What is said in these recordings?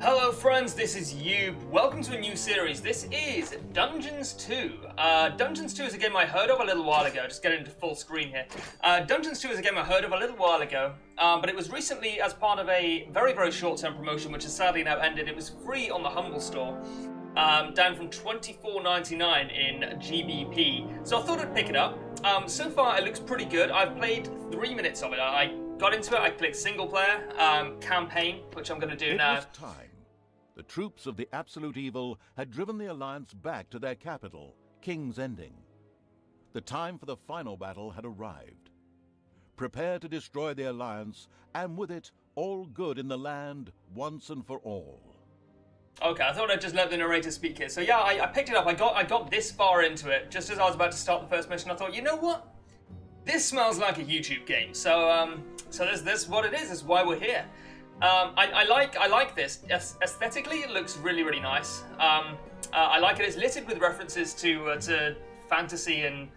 Hello friends, this is Yub. Welcome to a new series. This is Dungeons 2. Dungeons 2 is a game I heard of a little while ago. Just getting into full screen here. Dungeons 2 is a game I heard of a little while ago, but it was recently as part of a very, very short-term promotion, which has sadly now ended. It was free on the Humble Store, down from $24.99 in GBP. So I thought I'd pick it up. So far it looks pretty good. I've played 3 minutes of it. I got into it, I clicked single player, campaign, which I'm going to do now. It was time. The troops of the Absolute Evil had driven the Alliance back to their capital, King's Ending. The time for the final battle had arrived. Prepare to destroy the Alliance, and with it, all good in the land once and for all. Okay, I thought I'd just let the narrator speak here. So yeah, I picked it up, I got this far into it, just as I was about to start the first mission. I thought, you know what? This smells like a YouTube game. So this is what it is. This is why we're here. I like this. Aesthetically, it looks really, really nice. I like it. It's littered with references to fantasy and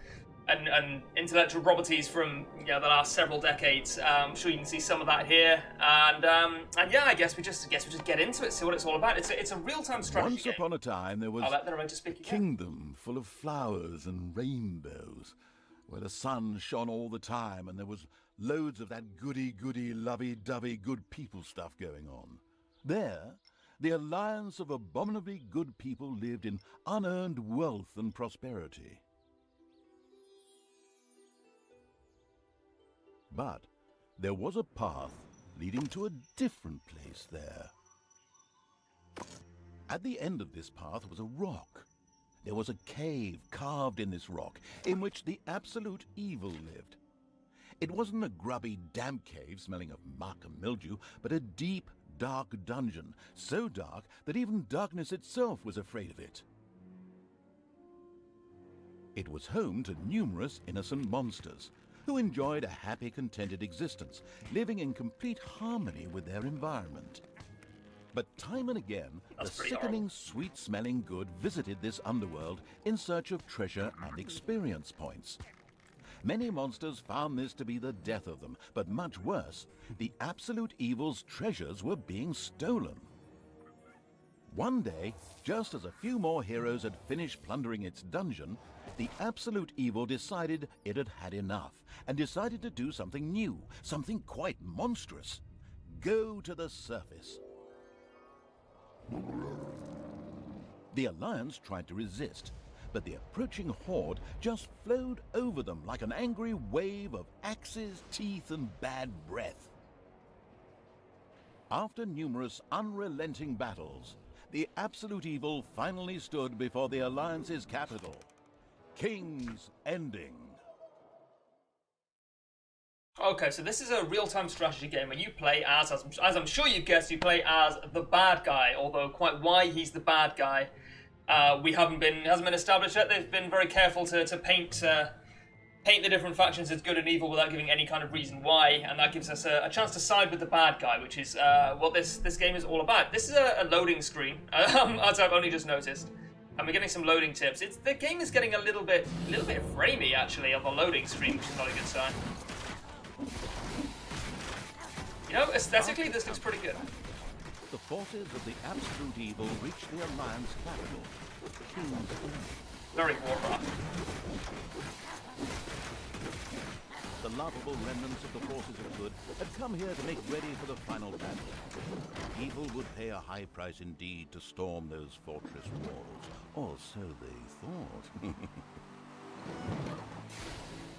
intellectual properties from the last several decades. I'm sure you can see some of that here. And yeah, I guess we just get into it, see what it's all about. It's a real-time strategy Once upon a time, there was a kingdom full of flowers and rainbows, where the sun shone all the time, and there was loads of that goody-goody, lovey-dovey good people stuff going on. There, the alliance of abominably good people lived in unearned wealth and prosperity. But there was a path leading to a different place there. At the end of this path was a rock. There was a cave carved in this rock in which the Absolute Evil lived. It wasn't a grubby, damp cave smelling of muck and mildew, but a deep, dark dungeon, so dark that even darkness itself was afraid of it. It was home to numerous innocent monsters, who enjoyed a happy, contented existence, living in complete harmony with their environment. But time and again, the sickening, sweet-smelling good visited this underworld in search of treasure and experience points. Many monsters found this to be the death of them, but much worse, the Absolute Evil's treasures were being stolen. One day, just as a few more heroes had finished plundering its dungeon, the Absolute Evil decided it had had enough, and decided to do something new, something quite monstrous. Go to the surface. The Alliance tried to resist, but the approaching horde just flowed over them like an angry wave of axes, teeth, and bad breath. After numerous unrelenting battles, the Absolute Evil finally stood before the Alliance's capital, King's Ending. Okay, so this is a real-time strategy game where you play as I'm sure you've guessed, you play as the bad guy, although quite why he's the bad guy, hasn't been established yet. They've been very careful to paint the different factions as good and evil without giving any kind of reason why, and that gives us a chance to side with the bad guy, which is what this game is all about. This is a loading screen, as I've only just noticed, and we're getting some loading tips. The game is getting a little bit framey actually on the loading screen, which is not a good sign. You know, aesthetically, this looks pretty good. The forces of the Absolute Evil reached the Alliance capital, King's Ending. Very Warcraft. The laughable remnants of the forces of good had come here to make ready for the final battle. Evil would pay a high price indeed to storm those fortress walls, or so they thought.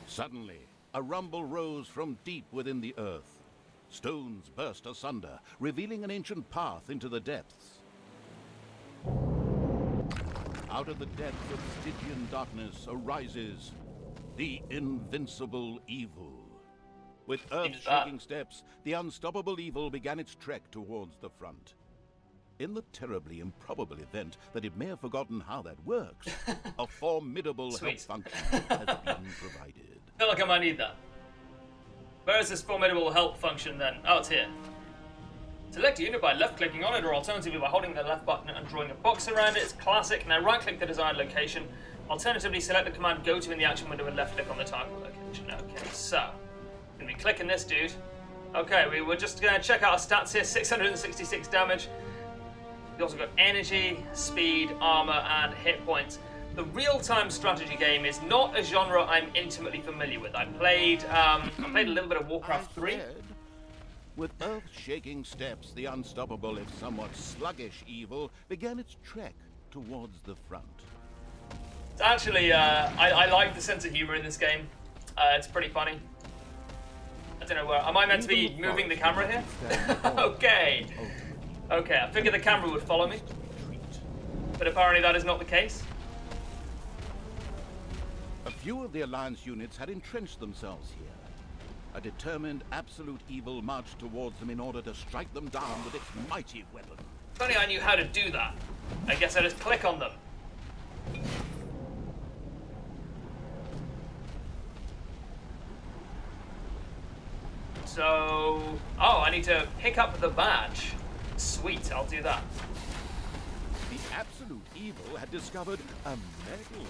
Suddenly, a rumble rose from deep within the earth. Stones burst asunder, revealing an ancient path into the depths. Out of the depths of Stygian darkness arises the Invincible Evil. With earth-shaking steps, the unstoppable evil began its trek towards the front. In the terribly improbable event that it may have forgotten how that works, a formidable help function has been provided. I feel like I might need that. Where is this formidable help function then? Oh, it's here. Select a unit by left-clicking on it, or alternatively by holding the left button and drawing a box around it. It's classic. Now right-click the desired location. Alternatively, select the command go to in the action window and left-click on the target location. Okay, so going to be clicking this dude. Okay, we were just going to check out our stats here. 666 damage. You've also got energy, speed, armor, and hit points. The real-time strategy game is not a genre I'm intimately familiar with. I played a little bit of Warcraft 3. With earth-shaking steps, the unstoppable, if somewhat sluggish evil began its trek towards the front. It's actually, I like the sense of humor in this game. It's pretty funny. I don't know where. Am I meant to be moving the camera here? Okay. Okay, I figured the camera would follow me. But apparently that is not the case. A few of the Alliance units had entrenched themselves here. A determined absolute evil marched towards them in order to strike them down with its mighty weapon. If only I knew how to do that. I guess I just click on them. So... Oh, I need to pick up the badge. Sweet, I'll do that. The absolute evil had discovered a medal.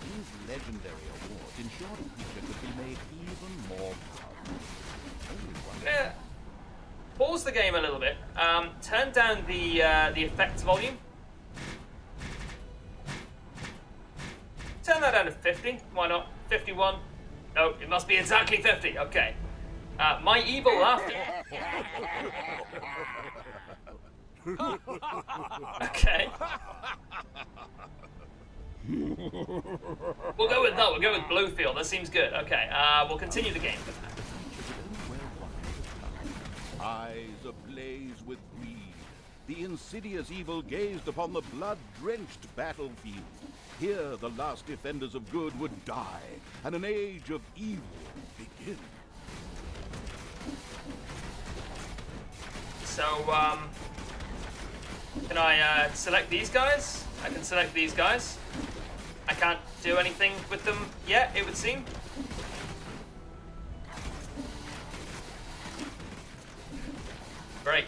These legendary awards ensured a creature could be made even more powerful. Yeah. Pause the game a little bit. Turn down the effects volume. Turn that down to 50. Why not? 51. No, it must be exactly 50. Okay. My evil laughter. Okay. We'll go with that. We'll go with Bluefield. That seems good. Okay. We'll continue the game. Eyes ablaze with greed, the insidious evil gazed upon the blood-drenched battlefield. Here, the last defenders of good would die, and an age of evil begin. So, can I select these guys? I can select these guys. I can't do anything with them yet, it would seem. Great.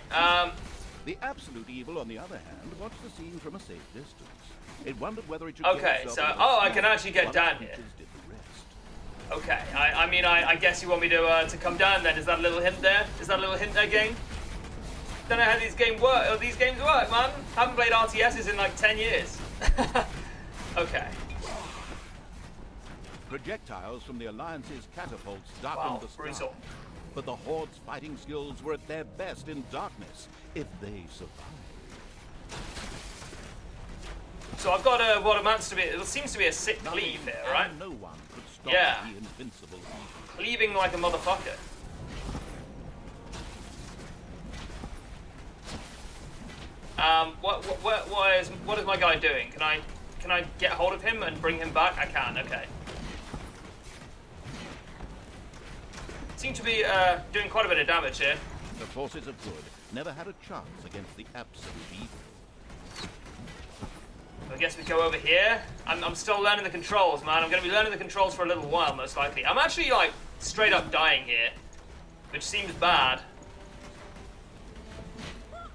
The absolute evil, on the other hand, watched the scene from a safe distance. It wondered whether it should. Okay, so I can actually get down here. Okay, I mean, I guess you want me to come down then. Is that a little hint there? Is that a little hint there, game? Don't know how these games work, man. Haven't played RTSs in like 10 years. Okay. Projectiles from the Alliance's catapults darkened the sky. Brutal. But the Horde's fighting skills were at their best in darkness, if they survived. So I've got what amounts to be, it seems to be a sick cleave here, right? No one could stop the invincible evil. Cleaving like a motherfucker. What is my guy doing? Can I get hold of him and bring him back? I can, okay. Seem to be doing quite a bit of damage here. The forces of good never had a chance against the absolute evil. I guess we go over here. I'm still learning the controls, man. I'm going to be learning the controls for a little while, most likely. I'm actually, like, straight up dying here, which seems bad.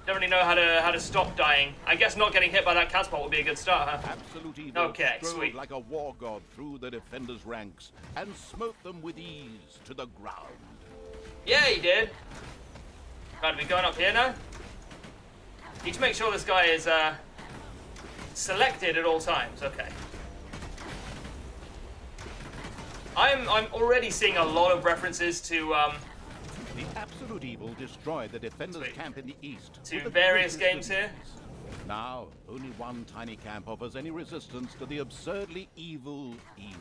Don't really know how to stop dying. I guess not getting hit by that catapult would be a good start, huh? Absolute evil okay, strode sweet. like a war god through the defenders' ranks and smote them with ease to the ground. Yeah, he did. Right, are we going up here now? Need to make sure this guy is selected at all times. Okay. I'm already seeing a lot of references to The absolute evil destroyed the defenders' camp in the east. To various games here. Now, only one tiny camp offers any resistance to the absurdly evil evil.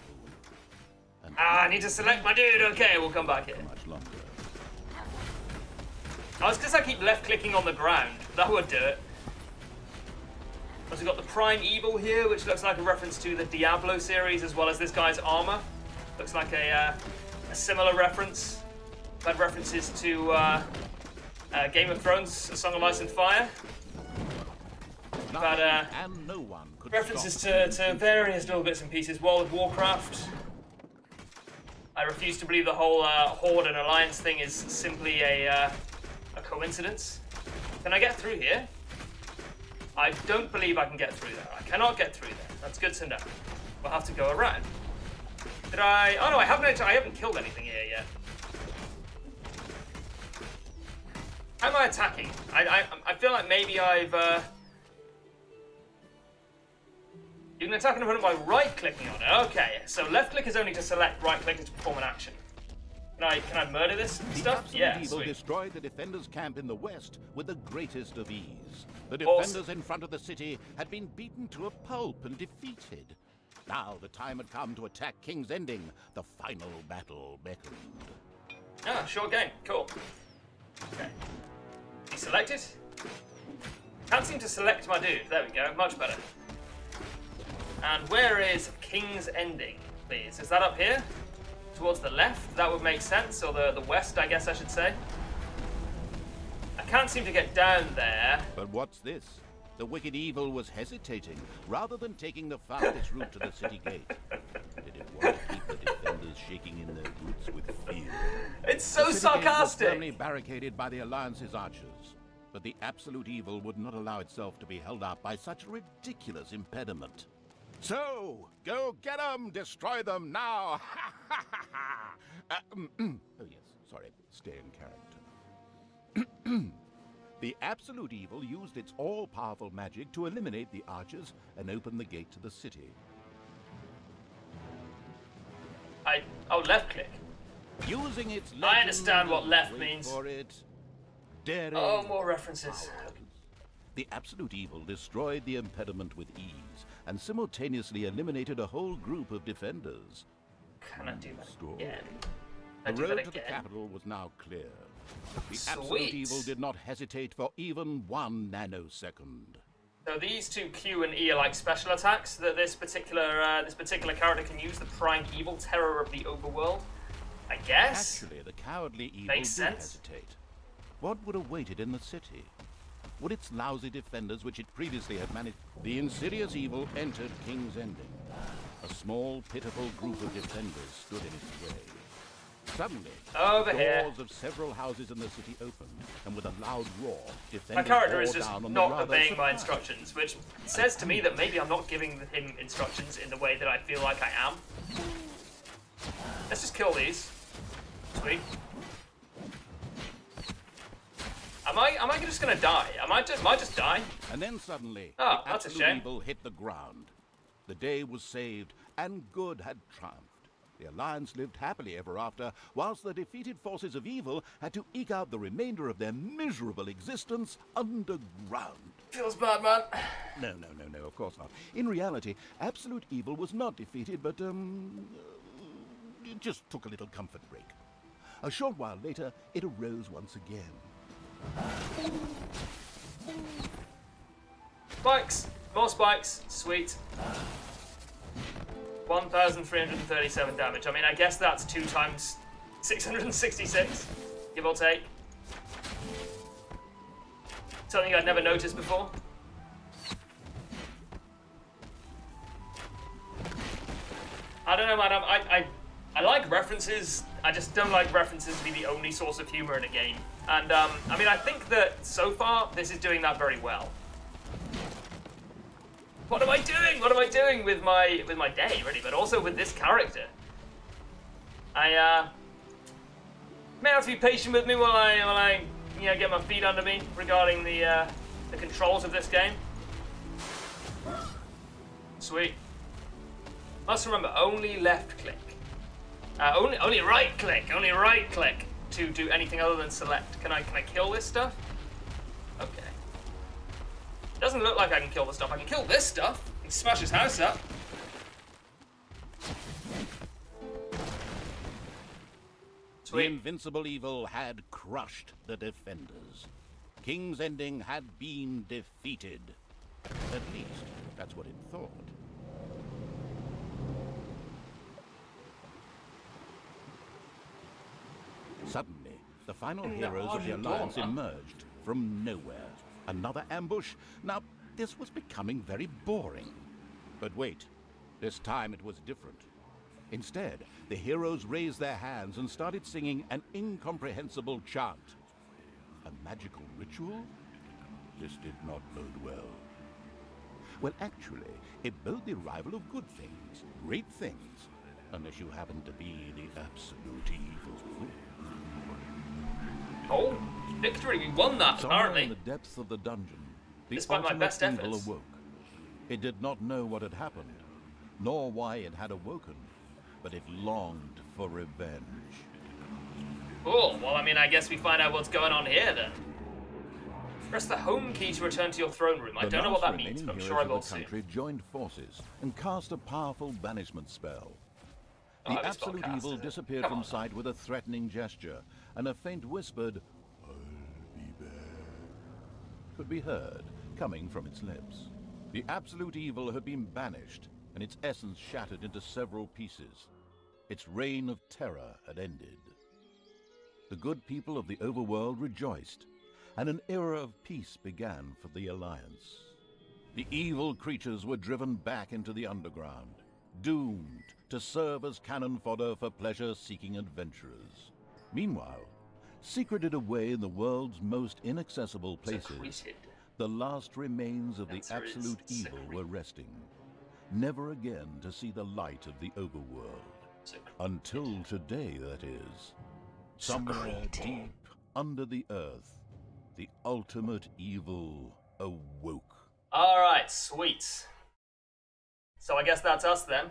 And I need to select my dude. Okay, we'll come back here. much longer. Oh, it's because I keep left-clicking on the ground. That would do it. Also got the Prime Evil here, which looks like a reference to the Diablo series, as well as this guy's armor. Looks like a similar reference. Had references to Game of Thrones, A Song of Ice and Fire. But and no one could references stop to various little bits and pieces. World of Warcraft. I refuse to believe the whole Horde and Alliance thing is simply a coincidence. Can I get through here? I don't believe I can get through there. I cannot get through there. That's good to know. We'll have to go around. Did I? Oh no, I haven't killed anything here yet. How am I attacking? I feel like maybe I've You can attack an opponent by right-clicking on it. Okay, so left-click is only to select, right-click is to perform an action. Can I murder this stuff? Yeah, Evil sweet. destroyed the defenders' camp in the west with the greatest of ease. The defenders in front of the city had been beaten to a pulp and defeated. Now the time had come to attack King's Ending. The final battle beckoned. Ah, short game. Cool. Okay. He selected? Can't seem to select my dude. There we go. Much better. And where is King's Ending, please? Is that up here? Towards the left? That would make sense. Or the west, I guess I should say. I can't seem to get down there. But what's this? The wicked evil was hesitating, rather than taking the fastest route to the city gate. Did it want to keep the defenders shaking in their boots with fear? It's so The city gate was sarcastic! firmly barricaded by the Alliance's archers, but the absolute evil would not allow itself to be held up by such a ridiculous impediment. So, go get them! Destroy them now! Oh yes, sorry, stay in character. The absolute evil used its all-powerful magic to eliminate the archers and open the gate to the city. Oh, left click. Using its I understand what left wait means. for it, daring Oh, more references. the absolute evil destroyed the impediment with ease and simultaneously eliminated a whole group of defenders. Can I do that Story. again? The Can I do road that to the again? capital was now clear. The Sweet. absolute evil did not hesitate for even 1 nanosecond. So these two Q and E are like special attacks that this particular character can use. The prying evil, terror of the overworld. I guess. Actually, the cowardly evil Makes did sense. hesitate. What would await it in the city? Would its lousy defenders, which it previously had managed... The insidious evil entered King's Ending. A small, pitiful group of defenders stood in its way. Suddenly, Over here. doors of several houses in the city opened, and with a loud roar, My defenders character is bore just down on not the rather obeying my surprised. instructions, which says to me that maybe I'm not giving him instructions in the way that I feel like I am. Let's just kill these. Sweet. Am I just gonna die? Might just die? And then suddenly, Oh, the that's a absolute shame. evil hit the ground. The day was saved, and good had triumphed. The Alliance lived happily ever after, whilst the defeated forces of evil had to eke out the remainder of their miserable existence underground. Feels bad, man. No, of course not. In reality, absolute evil was not defeated, but, it just took a little comfort break. A short while later, it arose once again. Spikes! More spikes. Sweet. 1,337 damage. I mean, I guess that's 2 times 666, give or take. Something I'd never noticed before. I don't know, man. I like references. I just don't like references to be the only source of humor in a game. And I mean, I think that so far this is doing that very well. What am I doing? What am I doing with my day, really? But also with this character. I may have to be patient with me while I get my feet under me regarding the controls of this game. Sweet. Must remember, only left click. Only right click. Only right click to do anything other than select. Can I kill this stuff? Okay. Doesn't look like I can kill the stuff. I can kill this stuff. I can smash his house up. The Sweet. invincible evil had crushed the defenders. King's Ending had been defeated. At least, that's what it thought. Suddenly, the final heroes of the Alliance emerged from nowhere. Another ambush? Now, this was becoming very boring. But wait, this time it was different. Instead, the heroes raised their hands and started singing an incomprehensible chant. A magical ritual? This did not bode well. Well, actually, it bode the arrival of good things, great things, unless you happen to be the absolute evil. Oh, victory! We won that, Somewhere apparently. in the depths of the dungeon, the Despite my ultimate best evil efforts. awoke. It did not know what had happened, nor why it had awoken, but it longed for revenge. Cool. Well, I mean, I guess we find out what's going on here then. Press the home key to return to your throne room. I don't know what that means, but I'm sure I will soon. The country joined forces and cast a powerful banishment spell. The absolute evil disappeared from sight with a threatening gesture, and a faint whispered, "I'll be back," could be heard coming from its lips. The absolute evil had been banished, and its essence shattered into several pieces. Its reign of terror had ended. The good people of the overworld rejoiced, and an era of peace began for the Alliance. The evil creatures were driven back into the underground, doomed to serve as cannon fodder for pleasure-seeking adventurers. Meanwhile, secreted away in the world's most inaccessible places, the last remains of the absolute evil were resting, never again to see the light of the overworld. Until today, that is. Somewhere deep under the earth, the ultimate evil awoke. Alright, sweet. So I guess that's us then.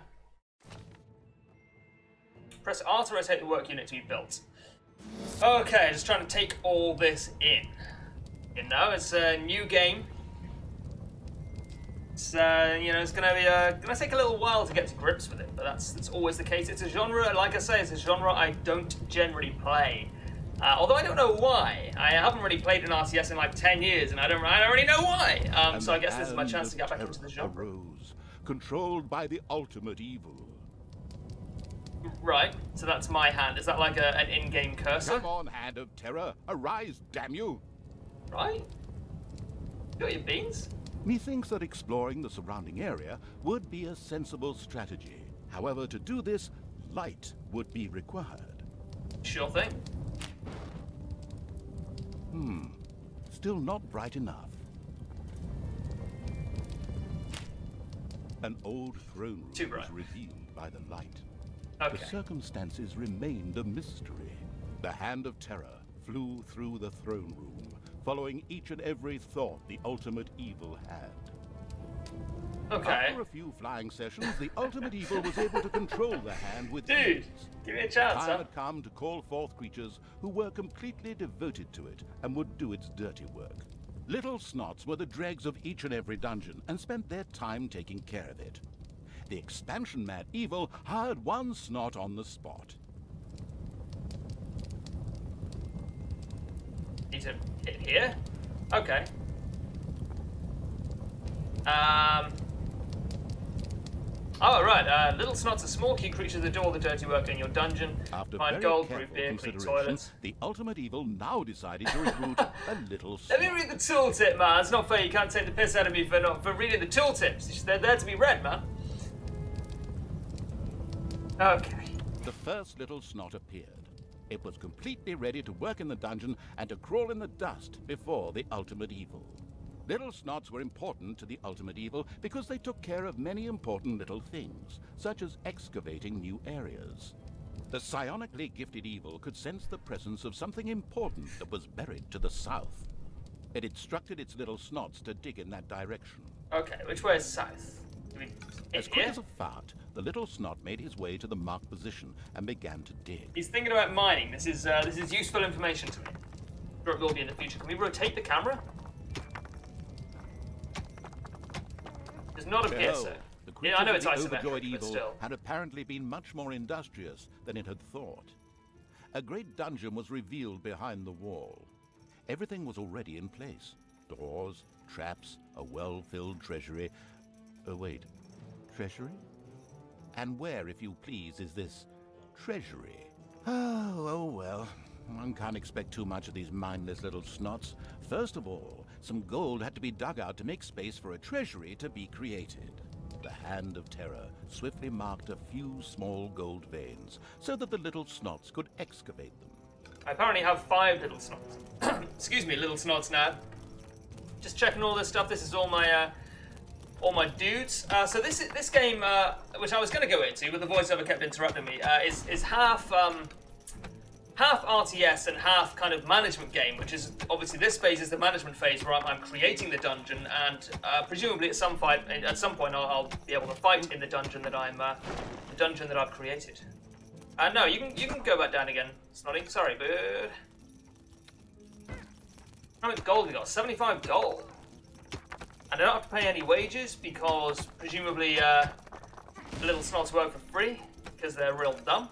Press R to rotate the work unit to be built. Okay, just trying to take all this in. You know, it's a new game. It's, you know, it's gonna take a little while to get to grips with it, but that's always the case. It's a genre, like I say, it's a genre I don't generally play. Although I don't know why. I haven't really played an RTS in like 10 years, and I don't really know why. So I guess this is my chance to get back into the genre. Arose, controlled by the ultimate evil. Right, so that's my hand. Is that like an in-game cursor? Come on, Hand of Terror, arise, damn you! Right? Got your beans? Methinks that exploring the surrounding area would be a sensible strategy. However, to do this, light would be required. Sure thing. Still not bright enough. An old throne room was revealed by the light. Okay. The circumstances remained a mystery. The Hand of Terror flew through the throne room, following each and every thought the ultimate evil had. Okay. After a few flying sessions, the ultimate evil was able to control the hand with Dude, ease. give me a chance, Time huh? had come to call forth creatures who were completely devoted to it and would do its dirty work. Little Snots were the dregs of each and every dungeon and spent their time taking care of it. The expansion-mad evil hired one Snot on the spot. Need to hit here? Okay. Oh, right. Little Snot's a small key creature that do all the dirty work in your dungeon. After Find very gold, careful proof beer, clean consideration, toilets. the ultimate evil now decided to recruit a little Snot. Let me read the tooltip, man. It's not fair. You can't take the piss out of me for reading the tooltips. They're there to be read, man. Okay. The first little Snot appeared. It was completely ready to work in the dungeon and to crawl in the dust before the ultimate evil. Little Snots were important to the ultimate evil because they took care of many important little things, such as excavating new areas. The psionically gifted evil could sense the presence of something important that was buried to the south. It instructed its little Snots to dig in that direction. Okay, which way is south? Do we As quick as a fart, the little Snot made his way to the marked position and began to dig. He's thinking about mining. This is useful information to me. Sure, it will be in the future. Can we rotate the camera? Does not appear so. The Yeah, I know it's creatures of the isometric, overjoyed but evil still. had apparently been much more industrious than it had thought. A great dungeon was revealed behind the wall. Everything was already in place. Doors, traps, a well-filled treasury. Oh, wait. Treasury? And where, if you please, is this treasury? Oh, well. One can't expect too much of these mindless little Snots. First of all, some gold had to be dug out to make space for a treasury to be created. The Hand of Terror swiftly marked a few small gold veins so that the little Snots could excavate them. I apparently have 5 little Snots. Excuse me, little Snots now. Just checking all this stuff. This is all my dudes. So this game, which I was going to go into, but the voiceover kept interrupting me, is half half RTS and half kind of management game, which is obviously this phase is the management phase where I'm creating the dungeon, and presumably at some point I'll be able to fight in the dungeon that I've created. No, you can go back down again, Snotty. Sorry, bird. How much gold we got? 75 gold. And I don't have to pay any wages because presumably the little snots work for free because they're real dumb.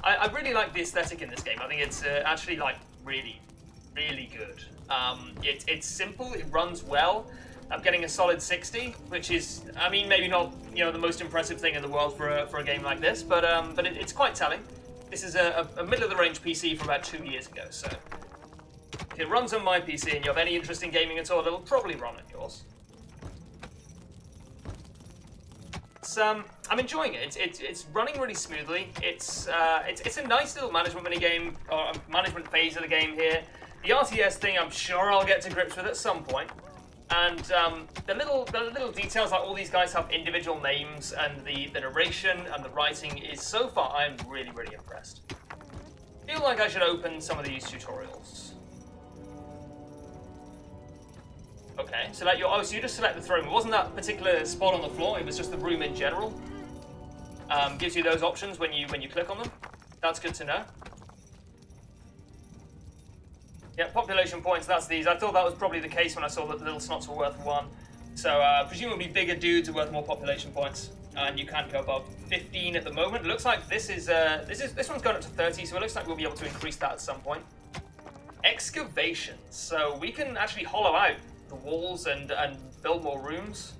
I really like the aesthetic in this game. I think it's actually like really, really good. It's simple. It runs well. I'm getting a solid 60, which is, I mean, maybe not the most impressive thing in the world for a game like this, but it's quite telling. This is a middle of the range PC from about 2 years ago, so if it runs on my PC and you have any interest in gaming at all, it'll probably run on yours. I'm enjoying it. It's running really smoothly. It's a nice little management minigame or management phase of the game here. The RTS thing, I'm sure I'll get to grips with at some point. And the little details, like all these guys have individual names, and the narration and the writing is, so far, I'm really, really impressed. I feel like I should open some of these tutorials. Okay, select your, so you just select the throne. It wasn't that particular spot on the floor, it was just the room in general. Gives you those options when you click on them. That's good to know. Yeah, population points, that's these. I thought that was probably the case when I saw that the little snots were worth 1. So presumably bigger dudes are worth more population points, and you can't go above 15 at the moment. It looks like this one's going up to 30, so it looks like we'll be able to increase that at some point. Excavations, so we can actually hollow out the walls and build more rooms.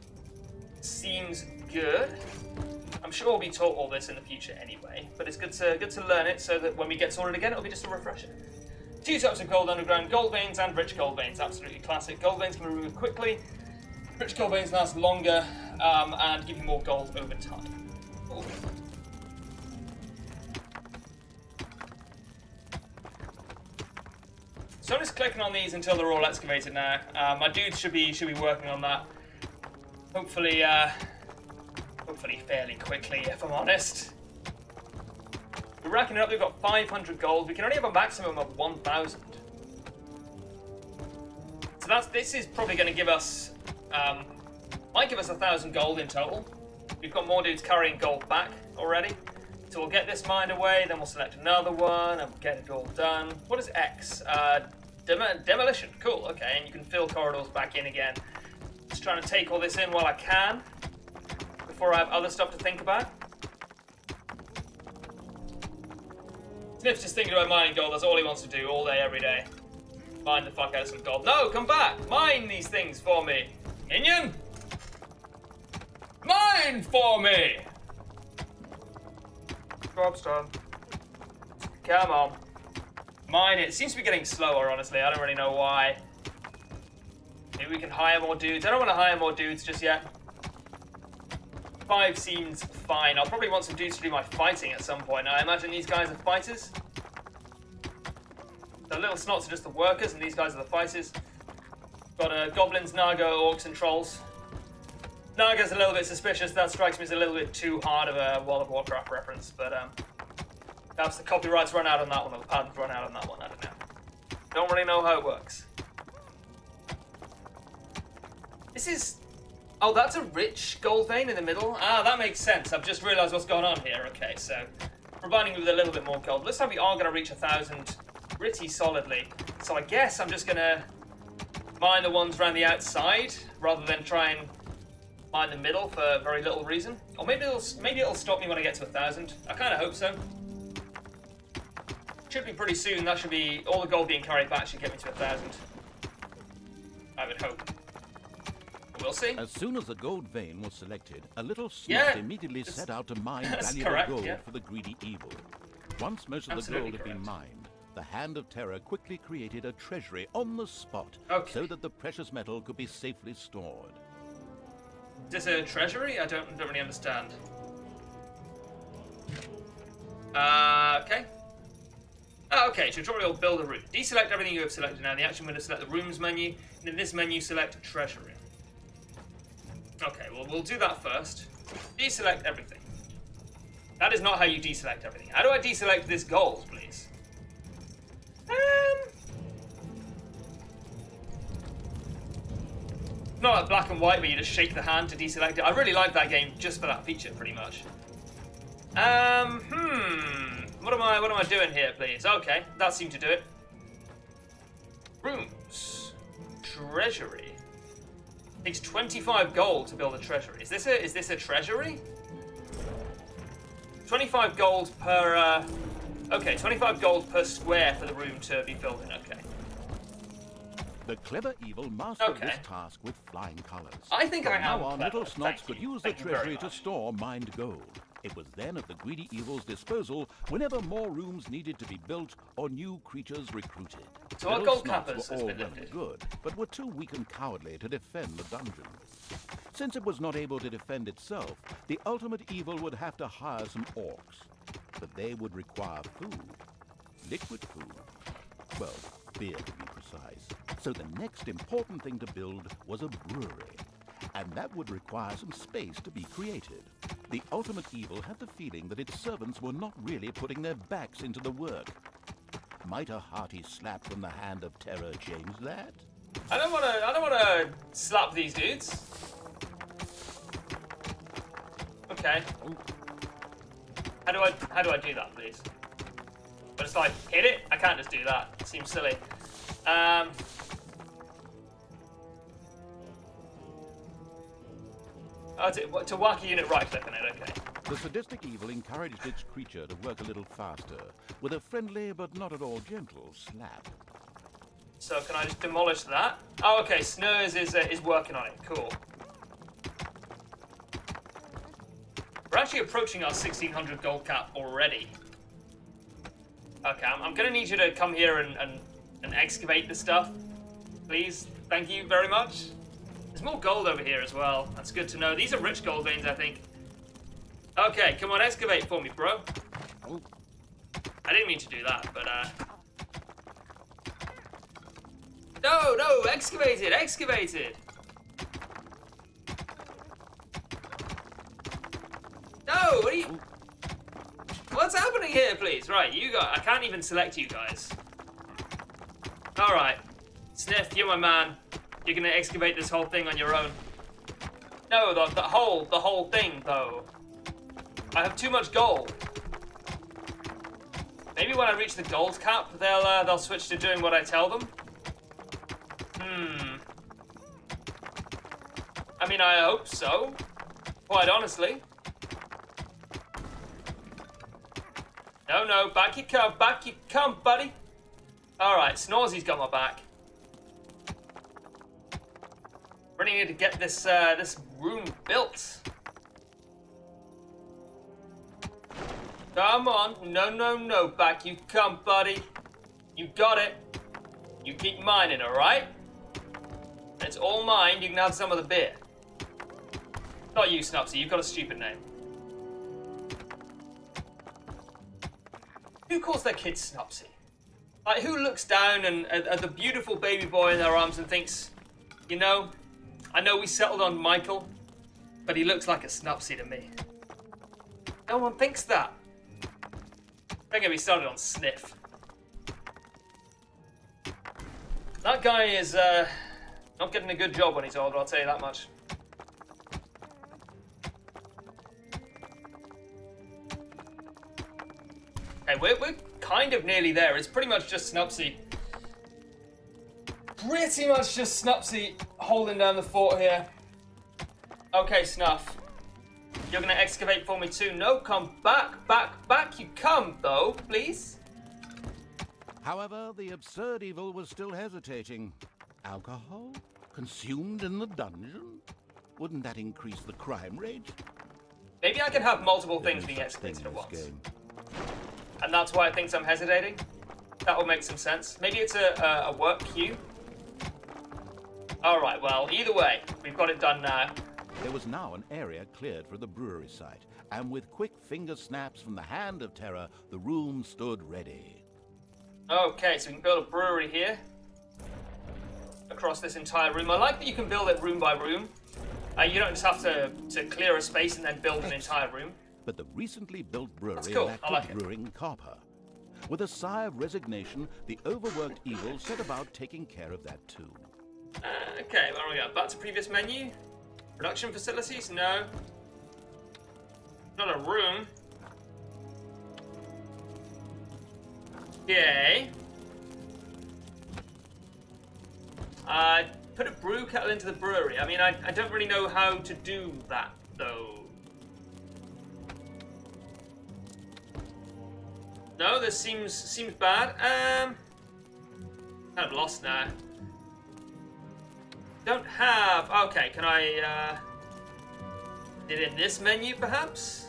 Seems good. I'm sure we'll be taught all this in the future anyway, but it's good to learn it so that when we get sorted again, it'll be just a refresher. 2 types of gold underground, gold veins and rich gold veins, absolutely classic. Gold veins can be removed quickly, rich gold veins last longer, and give you more gold over time. Ooh. So I'm just clicking on these until they're all excavated now. My dudes should be working on that. Hopefully fairly quickly, if I'm honest. We're racking it up. We've got 500 gold. We can only have a maximum of 1,000. So this is probably going to give us, might give us 1,000 gold in total. We've got more dudes carrying gold back already. So we'll get this mine away, then we'll select another one and get it all done. What is X? Demolition. Cool. Okay, and you can fill corridors back in again. Just trying to take all this in while I can before I have other stuff to think about. Sniff's just thinking about mining gold. That's all he wants to do all day, every day. Mine the fuck out of some gold. No, come back! Mine these things for me! Minion! Mine for me! Job's done. Come on. Mine it. Seems to be getting slower, honestly. I don't really know why. Maybe we can hire more dudes. I don't want to hire more dudes just yet. 5 seems fine. I'll probably want some dudes to do my fighting at some point. I imagine these guys are fighters. The little snots are just the workers, and these guys are the fighters. Got goblins, Naga, orcs, and trolls. Naga's a little bit suspicious. That strikes me as a little bit too hard of a World of Warcraft reference, but perhaps the copyrights run out on that one, or the patents run out on that one. I don't know. Don't really know how it works. This is... Oh, that's a rich gold vein in the middle. Ah, that makes sense. I've just realised what's going on here. Okay, so providing me with a little bit more gold. Looks like we are going to reach 1,000 pretty solidly. So I guess I'm just going to mine the ones around the outside rather than try and mine the middle for very little reason. Or maybe it'll stop me when I get to 1,000. I kind of hope so. Should be pretty soon. That should be all the gold being carried back should get me to 1,000. I would hope. We'll see. As soon as the gold vein was selected, a little snot immediately set out to mine valuable gold for the greedy evil. Once most of the gold had been mined, the Hand of Terror quickly created a treasury on the spot so that the precious metal could be safely stored. Is this a treasury? I don't really understand. Okay. Oh, okay, tutorial build a room. Deselect everything you have selected now. In the action window, select the rooms menu, and in this menu, select treasury. Okay, well, we'll do that first. Deselect everything. That is not how you deselect everything. How do I deselect this gold, please? Not like Black and White where you just shake the hand to deselect it. I really like that game just for that feature, pretty much. What am I doing here, please? Okay, that seemed to do it. Rooms. Treasury. Takes 25 gold to build a treasury. Is this a treasury? 25 gold per okay, 25 gold per square for the room to be filled in, okay. The clever evil mastered this task with flying colors. I think I am now on, clever. little Snots could use the treasury to store mined gold. It was then at the greedy evil's disposal whenever more rooms needed to be built or new creatures recruited. So our gold cappers were all well and good, but were too weak and cowardly to defend the dungeon. Since it was not able to defend itself, the ultimate evil would have to hire some orcs. But they would require food. Liquid food. Well, beer to be precise. So the next important thing to build was a brewery. And that would require some space to be created. The ultimate evil had the feeling that its servants were not really putting their backs into the work. Might a hearty slap from the hand of terror change that? I don't wanna slap these dudes. Okay. How do I do that, please? But it's like hit it? I can't just do that. It seems silly. To whack a unit right click on it, okay. The sadistic evil encouraged its creature to work a little faster, with a friendly but not at all gentle slap. So can I just demolish that? Oh, okay, Snurs is working on it, cool. We're actually approaching our 1600 gold cap already. Okay, I'm gonna need you to come here and excavate this stuff. Please, thank you very much. There's more gold over here as well. That's good to know. These are rich gold veins, I think. Okay, come on, excavate for me, bro. Oh. I didn't mean to do that, but No, excavate it, excavate it. No, what are you... What's happening here, please? Right, you guys. I can't even select you guys. Alright. Sniff, you're my man. You're gonna excavate this whole thing on your own. No, the whole thing, though. I have too much gold. Maybe when I reach the gold cap, they'll switch to doing what I tell them. I mean, I hope so. Quite honestly. No, back you come, buddy. Alright, Snorzy's got my back. Really need to get this this room built. Come on, no, back you come, buddy. You got it. You keep mining, alright? It's all mine, you can have some of the beer. Not you, Snupsy, you've got a stupid name. Who calls their kid Snupsy? Like, who looks down at the beautiful baby boy in their arms and thinks, you know, I know we settled on Michael, but he looks like a Snupsy to me. No one thinks that. Don't get me started on Sniff. That guy is not getting a good job when he's older, I'll tell you that much. Okay, we're kind of nearly there. It's pretty much just Snupsy. Pretty much just Snupsy holding down the fort here. Okay, Snuff. You're gonna excavate for me too. No, come back you come, though, please. However, the absurd evil was still hesitating. Alcohol? Consumed in the dungeon? Wouldn't that increase the crime rate? Maybe I can have multiple things being excavated at once. And that's why it thinks I'm hesitating? That will make some sense. Maybe it's a work queue? Alright, well, either way, we've got it done now. There was now an area cleared for the brewery site, and with quick finger snaps from the hand of terror, the room stood ready. Okay, so we can build a brewery here. Across this entire room. I like that you can build it room by room. You don't just have to clear a space and then build an entire room. But the recently built brewery cool. lacked I like a it. brewing copper. With a sigh of resignation, the overworked evil set about taking care of that too. Okay, where are we at? Back to previous menu. Production facilities? No. Not a room. Okay. Put a brew kettle into the brewery. I mean, I don't really know how to do that, though. No, this seems bad. Kind of lost now. Don't have... Okay, can I, did it in this menu, perhaps?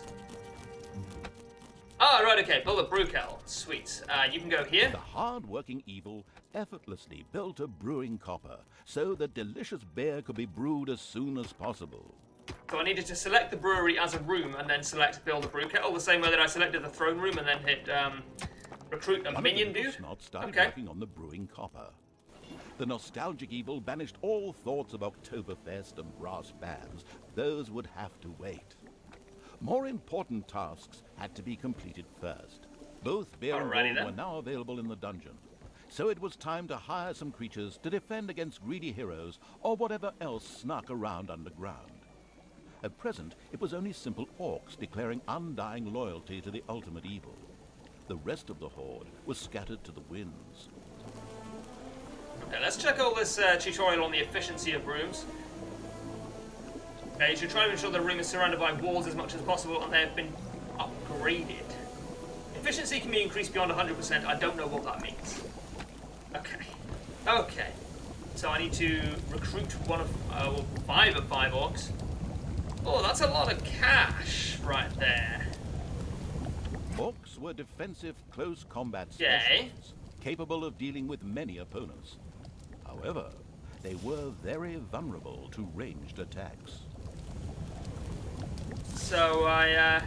Oh, right, okay. Build a brew kettle. Sweet. You can go here. The hard-working evil effortlessly built a brewing copper so that delicious beer could be brewed as soon as possible. So I needed to select the brewery as a room and then select build a brew kettle, the same way that I selected the throne room and then hit recruit a minion dude. Snot started Okay. working on the brewing copper. The nostalgic evil banished all thoughts of Oktoberfest and brass bands. Those would have to wait. More important tasks had to be completed first. Both beer and Alrighty gold then. were now available in the dungeon. So it was time to hire some creatures to defend against greedy heroes or whatever else snuck around underground. At present, it was only simple orcs declaring undying loyalty to the ultimate evil. The rest of the horde was scattered to the winds. Okay, let's check all this tutorial on the efficiency of rooms. Okay, you should try to ensure the room is surrounded by walls as much as possible and they have been upgraded. Efficiency can be increased beyond 100%. I don't know what that means. Okay. Okay. So I need to recruit one of, well, 5 of 5 orcs. Oh, that's a lot of cash right there. Orcs were defensive close combat Yay. specialists, capable of dealing with many opponents. However, they were very vulnerable to ranged attacks. So I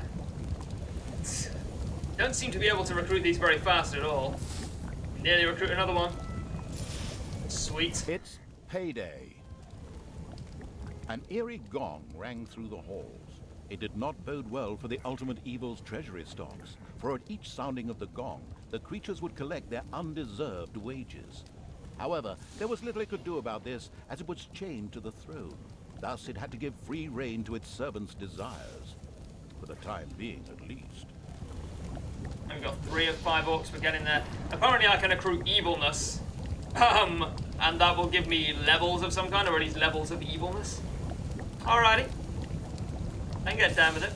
don't seem to be able to recruit these very fast at all. Nearly recruit another one. Sweet. It's payday. An eerie gong rang through the halls. It did not bode well for the ultimate evil's treasury stocks, for at each sounding of the gong, the creatures would collect their undeserved wages. However, there was little it could do about this, as it was chained to the throne. Thus, it had to give free rein to its servants' desires. For the time being, at least. We've got 3 of 5 orcs for getting there. Apparently I can accrue evilness. And that will give me levels of some kind, or at least levels of evilness. Alrighty. I can get down with it.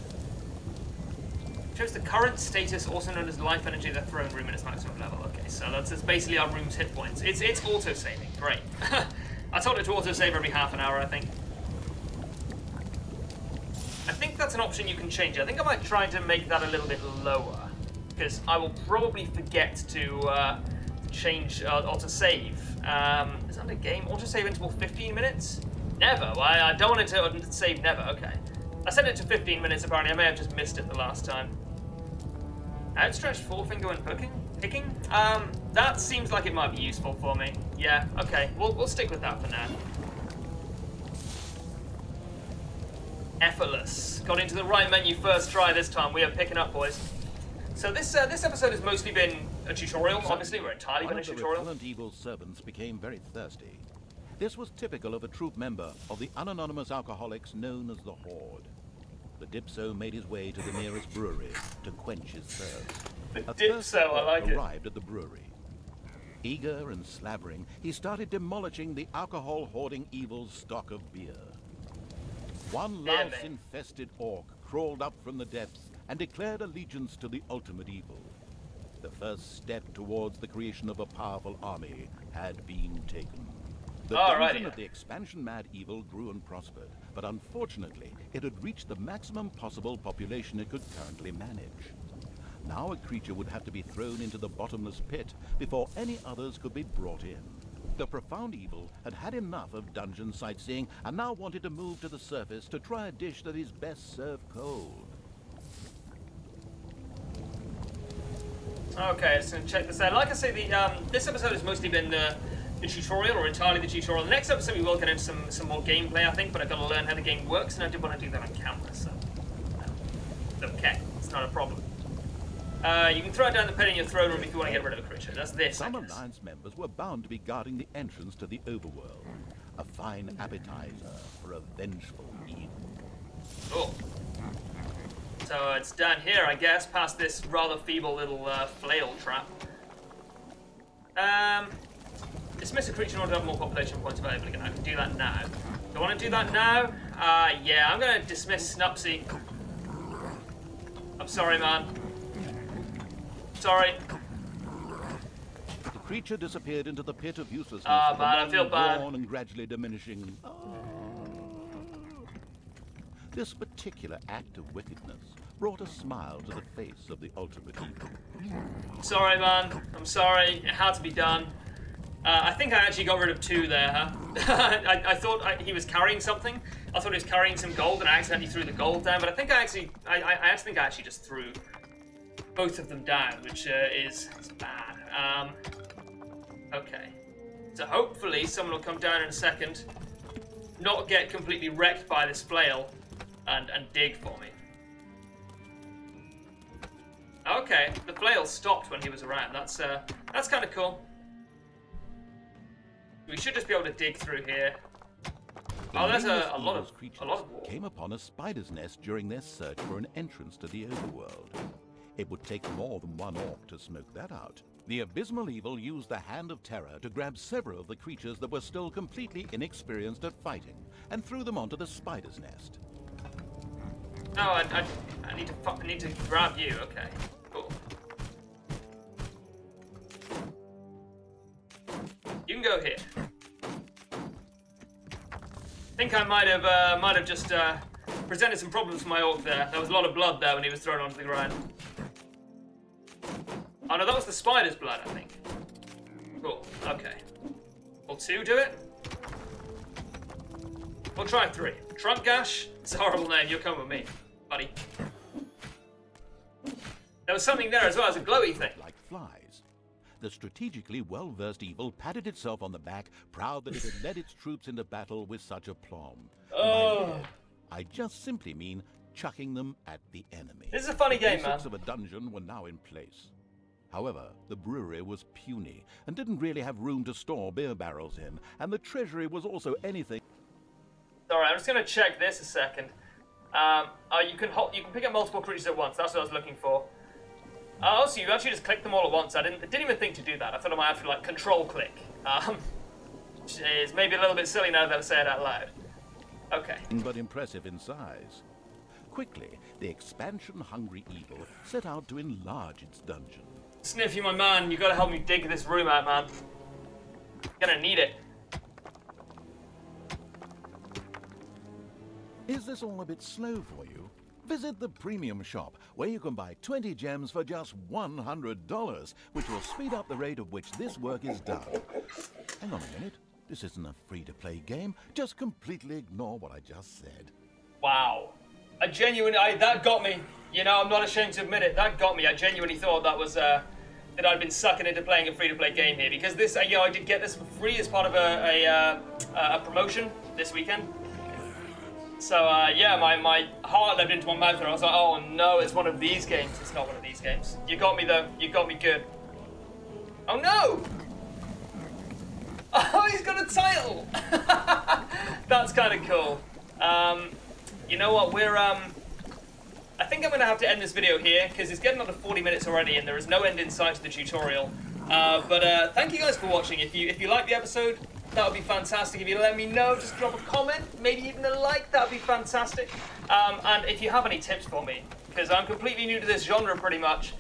Shows the current status, also known as life energy of the throne room at its maximum level. Okay, so that's basically our room's hit points. It's auto-saving. Great. I told it to auto-save every half an hour, I think. I think that's an option you can change. I think I might try to make that a little bit lower, because I will probably forget to change auto-save. Is that a game? Auto-save interval 15 minutes? Never. Well, I don't want it to save never. Okay. I set it to 15 minutes apparently. I may have just missed it the last time. Outstretched forefinger when picking? That seems like it might be useful for me. Yeah, okay. We'll stick with that for now. Effortless. Got into the right menu first try this time. We are picking up, boys. So this episode has mostly been a tutorial. Obviously, we're entirely been a tutorial. One of the repellent evil servants became very thirsty. This was typical of a troop member of the unanonymous alcoholics known as the Horde. The Dipso made his way to the nearest brewery to quench his thirst. The A Dipso, thirsty I like it. arrived at the brewery. Eager and slavering, he started demolishing the alcohol-hoarding evil's stock of beer. One Damn it. louse-infested orc crawled up from the depths and declared allegiance to the ultimate evil. The first step towards the creation of a powerful army had been taken. The dungeon of the expansion-mad evil grew and prospered, but unfortunately, it had reached the maximum possible population it could currently manage. Now a creature would have to be thrown into the bottomless pit before any others could be brought in. The profound evil had had enough of dungeon sightseeing and now wanted to move to the surface to try a dish that is best served cold. Okay, so check this out. Like I say, this episode has mostly been the tutorial, or entirely the tutorial. The next episode we will get into some more gameplay, I think, but I've got to learn how the game works, and I did want to do that on camera, so it's okay. It's not a problem. You can throw it down the pen in your throne room if you want to get rid of a creature. That's this. Some Alliance members were bound to be guarding the entrance to the overworld. A fine appetizer for a vengeful evil. Cool. So it's down here, I guess, past this rather feeble little flail trap. Dismiss a creature in order to have more population points available again. I can do that now. Do I want to do that now? Yeah, I'm going to dismiss Snupsy. I'm sorry, man. Sorry. The creature disappeared into the pit of uselessness. Ah, man, I feel bad. Worn and gradually diminishing. This particular act of wickedness brought a smile to the face of the ultimate evil. Sorry, man. I'm sorry. It had to be done. I think I actually got rid of 2 there, huh? I thought he was carrying something. I thought he was carrying some gold, and I accidentally threw the gold down. But I think I actually just threw both of them down, which is bad. Okay. So hopefully someone will come down in a second, not get completely wrecked by this flail, and dig for me. Okay, the flail stopped when he was around. That's kind of cool. We should just be able to dig through here. Oh, there's a lot of water. Came upon a spider's nest during their search for an entrance to the overworld. It would take more than one orc to smoke that out. The abysmal evil used the Hand of Terror to grab several of the creatures that were still completely inexperienced at fighting, and threw them onto the spider's nest. No, I need to grab you. Okay, cool. You can go here. I think I might have just presented some problems for my orc there. There was a lot of blood there when he was thrown onto the ground. Oh no, that was the spider's blood, I think. Cool. Okay. Will 2 do it? We'll try 3. Trunk Gash. It's a horrible name. You'll come with me, buddy. There was something there as well as a glowy thing. Like flies. The strategically well-versed evil patted itself on the back, proud that it had led its troops into battle with such aplomb. Oh. I just simply mean chucking them at the enemy. This is a funny game, man. The basics of a dungeon were now in place. However, the brewery was puny and didn't really have room to store beer barrels in, and the treasury was also anything. Sorry, I'm just gonna check this a second. You can pick up multiple creatures at once. That's what I was looking for. Also, you actually just click them all at once. I didn't even think to do that. I thought I might have to like control click, which is maybe a little bit silly now that I say it out loud. Okay. But impressive in size. Quickly, the expansion-hungry evil set out to enlarge its dungeon. Sniffy, my man, you gotta help me dig this room out, man. Gonna need it. Is this all a bit slow for you? Visit the premium shop, where you can buy 20 gems for just $100, which will speed up the rate at which this work is done. Hang on a minute. This isn't a free-to-play game. Just completely ignore what I just said. Wow. That got me. You know, I'm not ashamed to admit it. That got me. I genuinely thought that was, that I'd been sucking into playing a free-to-play game here. Because this, you know, I did get this for free as part of a promotion this weekend. So, yeah, my heart leapt into my mouth and I was like, oh no, it's one of these games. It's not one of these games. You got me, though. You got me good. Oh, no! Oh, he's got a title! That's kind of cool. You know what, I think I'm going to have to end this video here, because it's getting on to 40 minutes already, and there is no end in sight to the tutorial. But thank you guys for watching. If you liked the episode, that would be fantastic. If you let me know, just drop a comment, maybe even a like, that would be fantastic. And if you have any tips for me, because I'm completely new to this genre pretty much,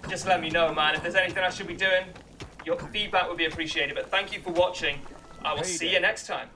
just let me know, man. If there's anything I should be doing, your feedback would be appreciated. But thank you for watching. I will see you next time.